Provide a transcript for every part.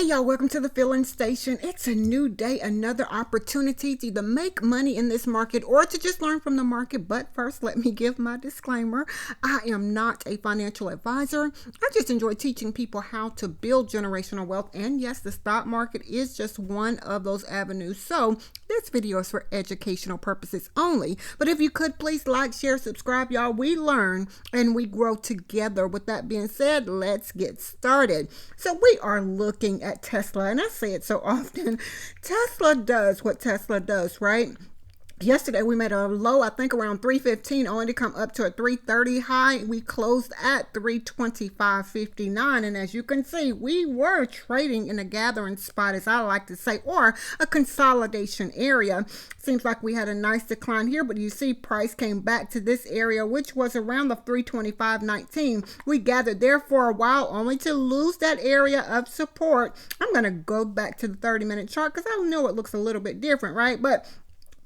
Hey y'all, welcome to the Filling Station. It's a new day, another opportunity to either make money in this market or to just learn from the market. But first, let me give my disclaimer. I am not a financial advisor. I just enjoy teaching people how to build generational wealth. And yes, the stock market is just one of those avenues. So this video is for educational purposes only. But if you could please like, share, subscribe, y'all. We learn and we grow together. With that being said, let's get started. So we are looking at Tesla, and I say it so often. Tesla does what Tesla does, right? Yesterday we made a low, I think around 315, only to come up to a 330 high. We closed at 325.59, and as you can see, we were trading in a gathering spot, as I like to say, or a consolidation area. Seems like we had a nice decline here, but you see price came back to this area, which was around the 325.19. We gathered there for a while, only to lose that area of support. I'm going to go back to the 30-minute chart because I know it looks a little bit different, right? But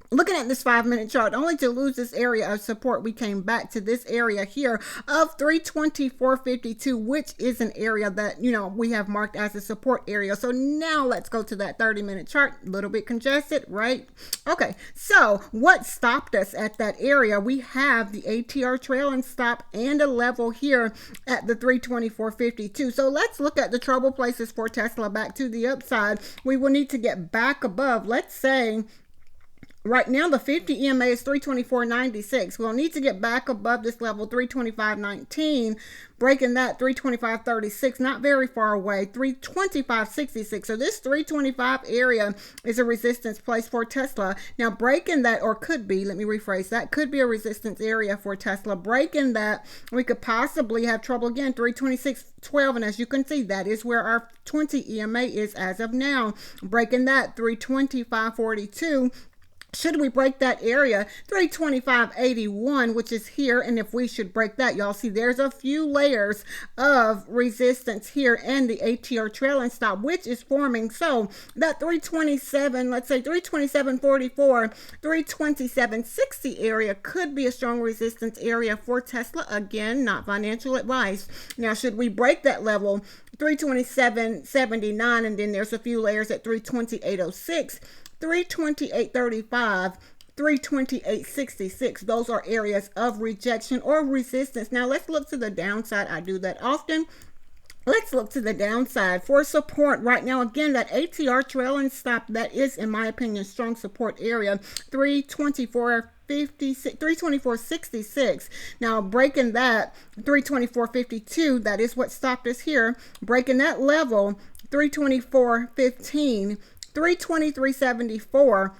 looking at this 5-minute chart, only to lose this area of support, we came back to this area here of 324.52, which is an area that, we have marked as a support area. So now let's go to that 30-minute chart. A little bit congested, right? Okay, so what stopped us at that area? We have the ATR trailing stop and a level here at the 324.52. So let's look at the trouble places for Tesla back to the upside. We will need to get back above, let's say, right now, the 50 EMA is 324.96. We'll need to get back above this level, 325.19, breaking that 325.36, not very far away, 325.66. So this 325 area is a resistance place for Tesla. Now, breaking that, or could be, let me rephrase that, could be a resistance area for Tesla. Breaking that, we could possibly have trouble again, 326.12. And as you can see, that is where our 20 EMA is as of now. Breaking that, 325.42. Should we break that area, 325.81, which is here, and if we should break that, y'all see there's a few layers of resistance here and the ATR trailing stop, which is forming. So that 327, let's say 327.44, 327.60 area could be a strong resistance area for Tesla. Again, not financial advice. Now, should we break that level, 327.79, and then there's a few layers at 328.06, 328.35, 328.66. Those are areas of rejection or resistance. Now let's look to the downside. I do that often. Let's look to the downside for support right now. Again, that ATR trailing stop, that is, in my opinion, strong support area, 324.66. Now breaking that, 324.52, that is what stopped us here. Breaking that level, 324.15, 323.74.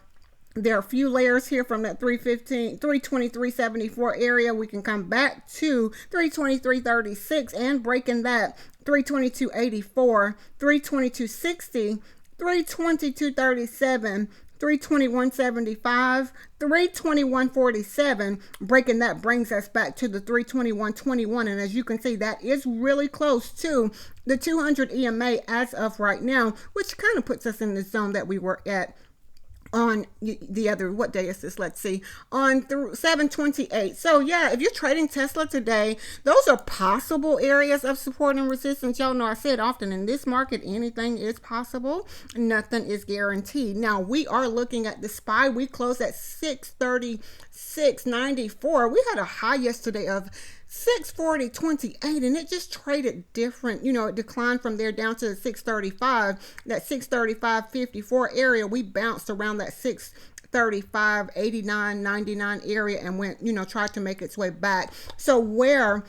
There are a few layers here from that 323.74 area. We can come back to 323.36 and breaking that, 322.84, 322.60, 322.37, 321.75, 321.47. Breaking that brings us back to the 321.21, and as you can see, that is really close to the 200 EMA as of right now, which kind of puts us in the zone that we were at on the other, what day is this? Let's see, on through 7/28. So yeah, if you're trading Tesla today, those are possible areas of support and resistance. Y'all know I said often, in this market, anything is possible, nothing is guaranteed. Now we are looking at the SPY. We closed at 636.94. We had a high yesterday of 640.28, and it just traded different. It declined from there down to the 635, that 635.54 area. We bounced around that 635.89.99 area and went, tried to make its way back. So where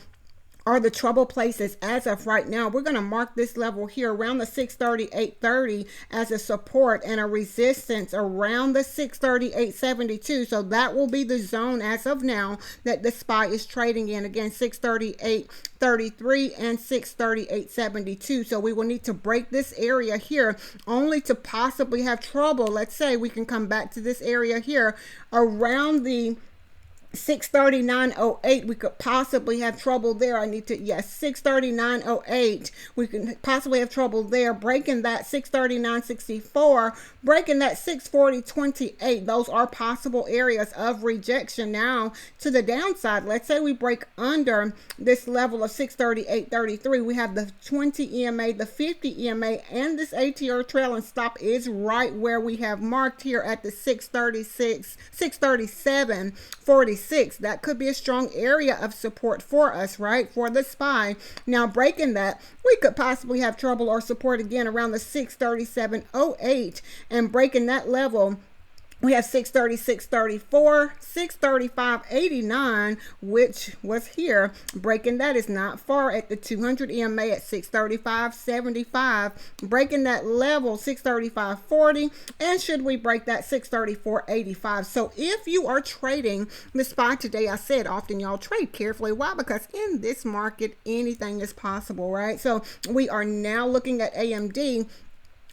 are the trouble places as of right now? We're going to mark this level here around the 638.30 as a support and a resistance around the 638.72. So that will be the zone as of now that the SPY is trading in. Again, 638.33 and 638.72. So we will need to break this area here only to possibly have trouble. Let's say we can come back to this area here around the 639.08, we could possibly have trouble there. I need to, yes, 639.08, we can possibly have trouble there. Breaking that 639.64, breaking that 640.28, those are possible areas of rejection. Now to the downside, let's say we break under this level of 638.33, we have the 20 EMA, the 50 EMA, and this ATR trailing stop is right where we have marked here at the 637.46. That could be a strong area of support for us, right, for the SPY. Now breaking that, we could possibly have trouble or support again around the 637.08, and breaking that level, we have 636.34, 635.89, which was here. Breaking that is not far at the 200 EMA at 635.75. Breaking that level, 635.40. And should we break that, 634.85. So if you are trading the SPY today, I said often y'all trade carefully. Why? Because in this market, anything is possible, right? So we are now looking at AMD.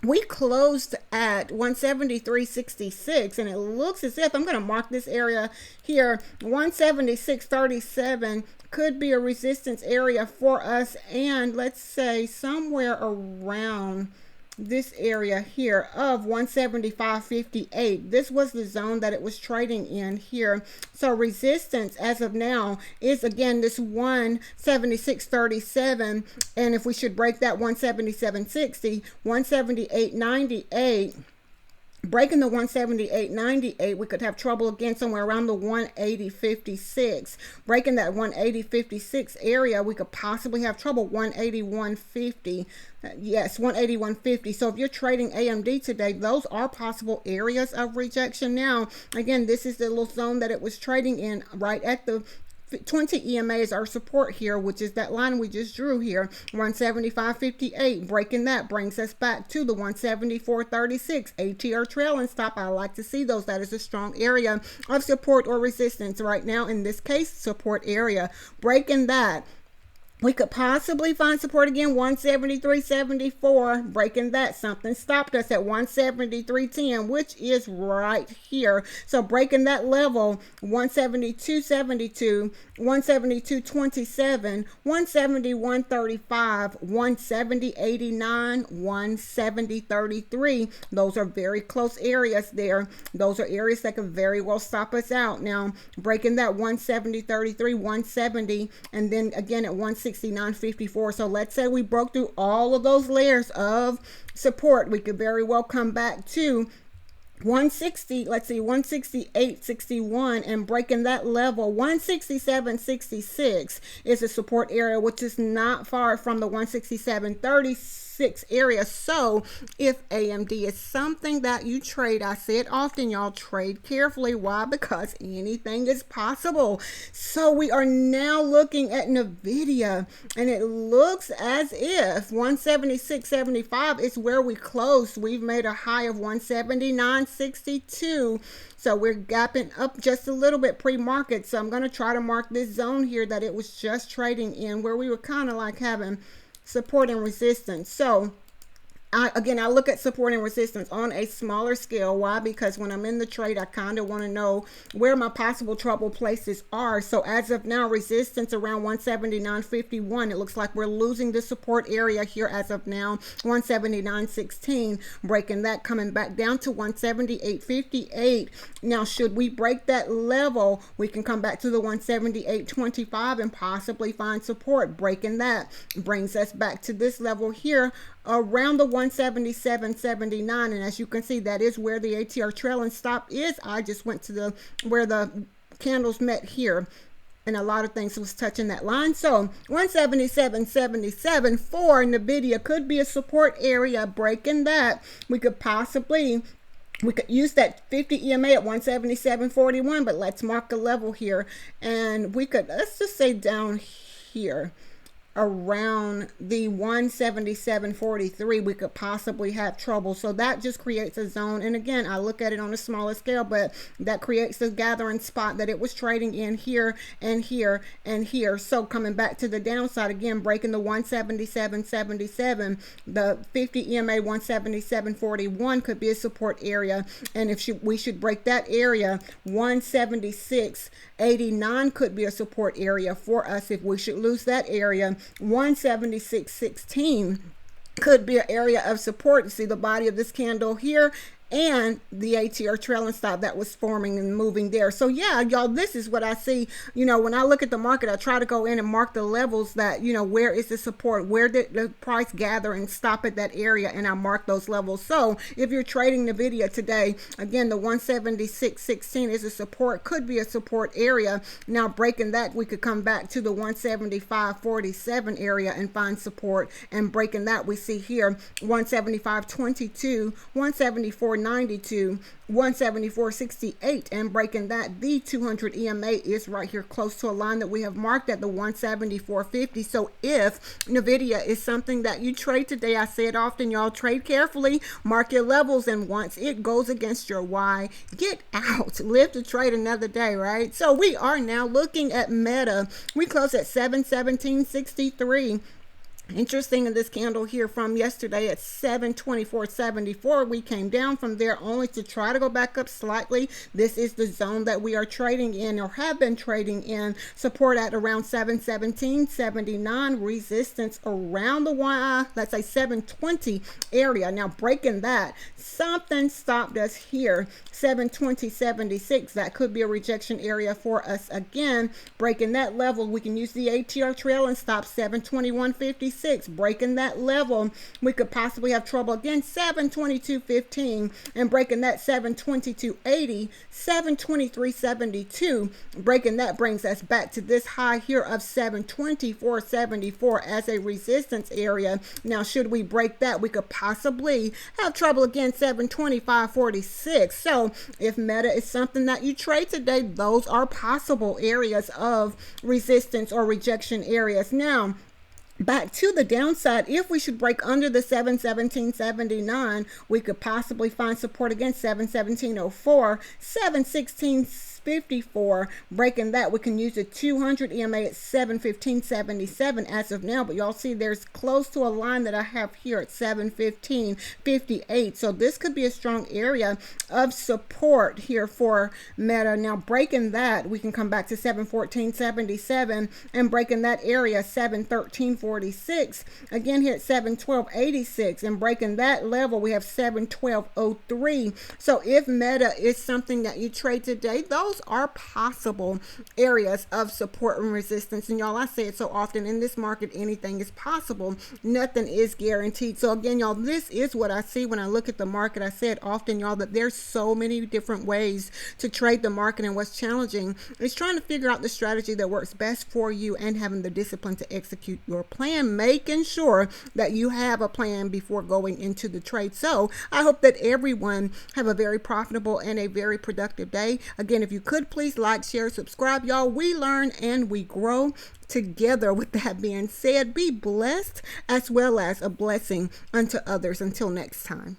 We closed at 173.66, and it looks as if, I'm going to mark this area here, 176.37 could be a resistance area for us, and let's say somewhere around this area here of 175.58. This was the zone that it was trading in here. So resistance as of now is again this 176.37, and if we should break that, 177.60, 178.98. Breaking the 178.98, we could have trouble again somewhere around the 180.56. Breaking that 180.56 area, we could possibly have trouble 181.50. Yes, 181.50. So if you're trading AMD today, those are possible areas of rejection. Now, again, this is the little zone that it was trading in right at the 20 EMA is our support here, which is that line we just drew here, 175.58. Breaking that brings us back to the 174.36 ATR trailing stop. I like to see those. That is a strong area of support or resistance right now. In this case, support area. Breaking that, we could possibly find support again, 173.74. Breaking that, something stopped us at 173.10, which is right here. So breaking that level, 172.72, 172.27, 171.35, 170.89, 170.33. Those are very close areas there. Those are areas that could very well stop us out. Now breaking that 170.33, 170, and then again at 169.54. So let's say we broke through all of those layers of support, we could very well come back to 160, let's see, 168.61, and breaking that level, 167.66 is a support area, which is not far from the 167.36 area. So if AMD is something that you trade, I said often, y'all trade carefully. Why? Because anything is possible. So we are now looking at NVDA, and it looks as if 176.75 is where we closed. We've made a high of 179.62. So we're gapping up just a little bit pre-market. So I'm going to try to mark this zone here that it was just trading in, where we were kind of like having support and resistance. So I look at support and resistance on a smaller scale. Why? Because when I'm in the trade, I kind of want to know where my possible trouble places are. So as of now, resistance around 179.51. It looks like we're losing the support area here as of now, 179.16. Breaking that, coming back down to 178.58. Now, should we break that level, we can come back to the 178.25 and possibly find support. Breaking that brings us back to this level here, around the 177.79, and as you can see, that is where the ATR trailing stop is. I just went to where the candles met here, and a lot of things was touching that line. So 177.77 for NVIDIA could be a support area. Breaking that, we could use that 50 EMA at 177.41, but let's mark a level here, and we could, let's just say down here, around the 177.43, we could possibly have trouble. So that just creates a zone. And again, I look at it on a smaller scale, but that creates a gathering spot that it was trading in here and here and here. So coming back to the downside, again, breaking the 177.77, the 50 EMA 177.41 could be a support area. And if we should break that area, 176.89 could be a support area for us. If we should lose that area, 176.16 could be an area of support. You see the body of this candle here and the ATR trailing stop that was forming and moving there. So yeah, y'all, this is what I see. When I look at the market, I try to go in and mark the levels that, where is the support, where did the price gather and stop at that area, and I mark those levels. So if you're trading NVIDIA today, again, the 176.16 is a support, could be a support area. Now breaking that, we could come back to the 175.47 area and find support, and breaking that, we see here 175.22, 174.92, 174.68, and breaking that, the 200 EMA is right here close to a line that we have marked at the 174.50. So if NVIDIA is something that you trade today, I say it often, y'all, trade carefully, mark your levels, and once it goes against your why, get out, live to trade another day, right? So we are now looking at Meta. We closed at 717.63. Interesting in this candle here from yesterday at 724.74, we came down from there only to try to go back up slightly. This is the zone that we are trading in, or have been trading in. Support at around 717.79, resistance around the let's say 720 area. Now breaking that, something stopped us here, 720.76. That could be a rejection area for us again. Breaking that level, we can use the ATR trail and stop 721.56. Breaking that level, we could possibly have trouble again, 722.15, and breaking that 722.80, 723.72. Breaking that brings us back to this high here of 724.74 as a resistance area. Now should we break that, we could possibly have trouble again, 725.46. So if Meta is something that you trade today, those are possible areas of resistance or rejection areas. Now back to the downside, if we should break under the 717.79, we could possibly find support against 717.04, 716.54. Breaking that, we can use the 200 EMA at 715.77 as of now, but y'all see there's close to a line that I have here at 715.58. So this could be a strong area of support here for Meta. Now breaking that, we can come back to 714.77, and breaking that area, 713.46. Again here at 712.86, and breaking that level, we have 712.03. So if Meta is something that you trade today, those are possible areas of support and resistance. And y'all, I say it so often, in this market, anything is possible. Nothing is guaranteed. So again, y'all, this is what I see when I look at the market. I say it often, y'all, that there's so many different ways to trade the market, and what's challenging is trying to figure out the strategy that works best for you and having the discipline to execute your plan, making sure that you have a plan before going into the trade. So I hope that everyone have a very profitable and a very productive day. Again, if you could please like, share, subscribe, y'all. We learn and we grow together. With that being said, be blessed as well as a blessing unto others. Until next time.